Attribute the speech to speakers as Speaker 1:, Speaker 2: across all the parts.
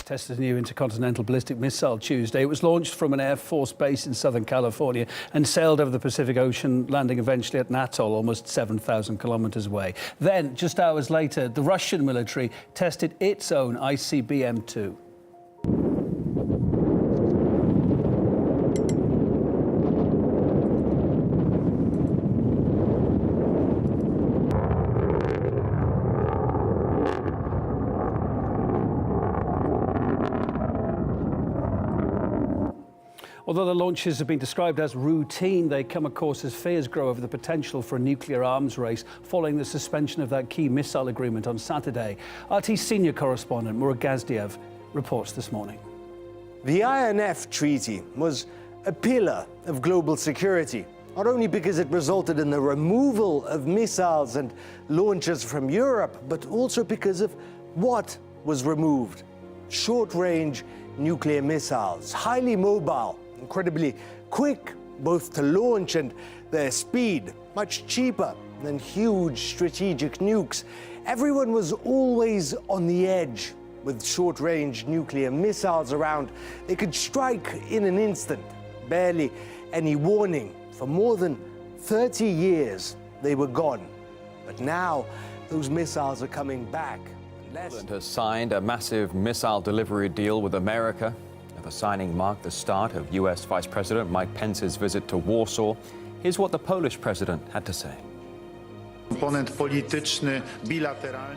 Speaker 1: tested a new intercontinental ballistic missile Tuesday. It was launched from an Air Force base in Southern California and sailed over the Pacific Ocean, landing eventually at an atoll almost 7,000 kilometers away. Then, just hours later, the Russian military tested its own ICBM-2. Although the launches have been described as routine, they come, of course, as fears grow over the potential for a nuclear arms race following the suspension of that key missile agreement on Saturday. RT senior correspondent Murat Gazdiev reports this morning.
Speaker 2: The INF Treaty was a pillar of global security, not only because it resulted in the removal of missiles and launches from Europe, but also because of what was removed. Short-range nuclear missiles, highly mobile, incredibly quick, both to launch and their speed, much cheaper than huge strategic nukes. Everyone was always on the edge. With short-range nuclear missiles around, they could strike in an instant, barely any warning. For more than 30 years, they were gone. But now, those missiles are coming back.
Speaker 3: Poland has signed a massive missile delivery deal with America. The signing marked the start of U.S. Vice President Mike Pence's visit to Warsaw. Here's what the Polish president had to say.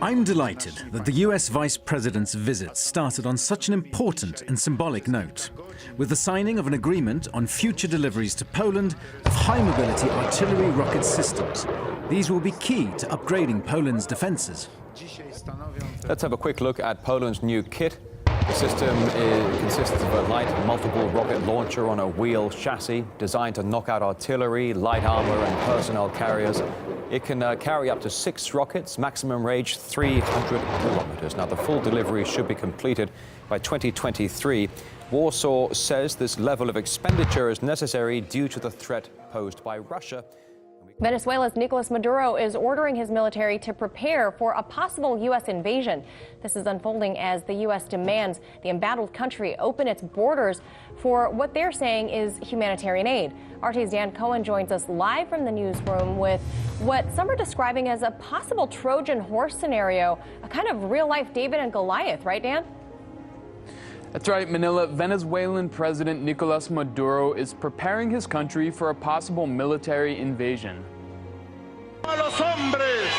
Speaker 4: I'm delighted that the US Vice President's visit started on such an important and symbolic note, with the signing of an agreement on future deliveries to Poland of high-mobility artillery rocket systems. These will be key to upgrading Poland's defenses.
Speaker 3: Let's have a quick look at Poland's new kit. The system consists of a light multiple rocket launcher on a wheel chassis designed to knock out artillery, light armor and personnel carriers. It can carry up to 6 rockets, maximum range 300 kilometers. Now, the full delivery should be completed by 2023. Warsaw says this level of expenditure is necessary due to the threat posed by Russia.
Speaker 5: Venezuela's Nicolas Maduro is ordering his military to prepare for a possible U.S. invasion. This is unfolding as the U.S. demands the embattled country open its borders for what they're saying is humanitarian aid. RT's Dan Cohen joins us live from the newsroom with what some are describing as a possible Trojan horse scenario, a kind of real-life David and Goliath, right, Dan?
Speaker 6: That's right, Manila. Venezuelan President Nicolas Maduro is preparing his country for a possible military invasion.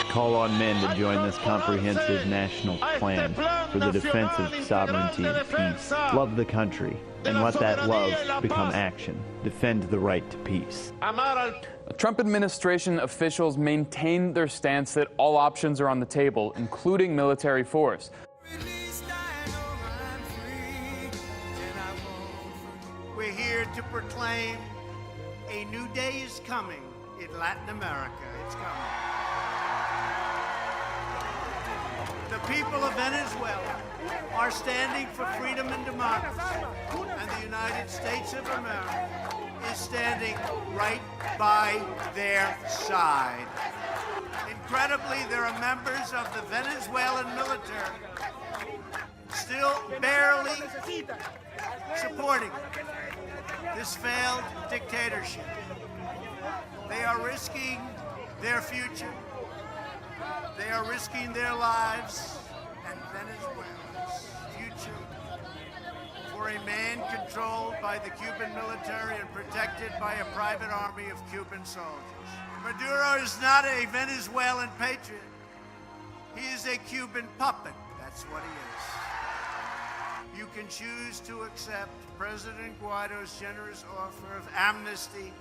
Speaker 7: Call on men to join this comprehensive national plan for the defense of sovereignty and peace. Love the country, and let that love become action. Defend the right to peace.
Speaker 6: Trump administration officials maintain their stance that all options are on the table, including military force.
Speaker 8: We're here to proclaim a new day is coming in Latin America. It's coming. The people of Venezuela are standing for freedom and democracy, and the United States of America is standing right by their side. Incredibly, there are members of the Venezuelan military still barely supporting this failed dictatorship. They are risking their future. They are risking their lives and Venezuela's future for a man controlled by the Cuban military and protected by a private army of Cuban soldiers. Maduro is not a Venezuelan patriot. He is a Cuban puppet. That's what he is. You can choose to accept President Guaido's generous offer of amnesty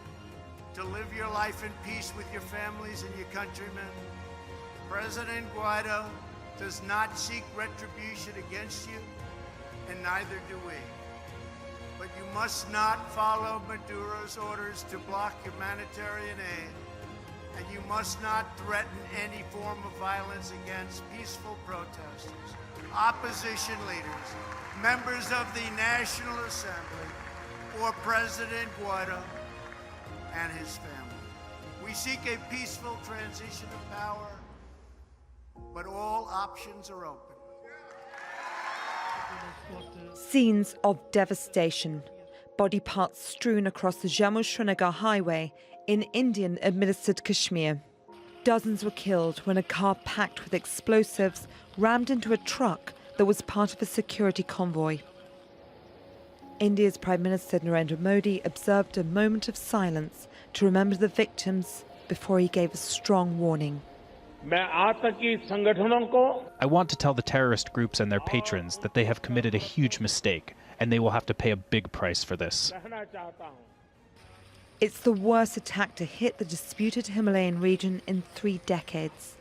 Speaker 8: to live your life in peace with your families and your countrymen. President Guaido does not seek retribution against you, and neither do we. But you must not follow Maduro's orders to block humanitarian aid, and you must not threaten any form of violence against peaceful protesters, opposition leaders, members of the National Assembly, or President Guaido and his family. We seek a peaceful transition of power, but all options are open.
Speaker 9: Scenes of devastation. Body parts strewn across the Jammu-Srinagar highway in Indian-administered Kashmir. Dozens were killed when a car packed with explosives rammed into a truck that was part of a security convoy. India's Prime Minister Narendra Modi observed a moment of silence to remember the victims before he gave a strong warning.
Speaker 10: I want to tell the terrorist groups and their patrons that they have committed a huge mistake, and they will have to pay a big price for this.
Speaker 9: It's the worst attack to hit the disputed Himalayan region in 3 decades.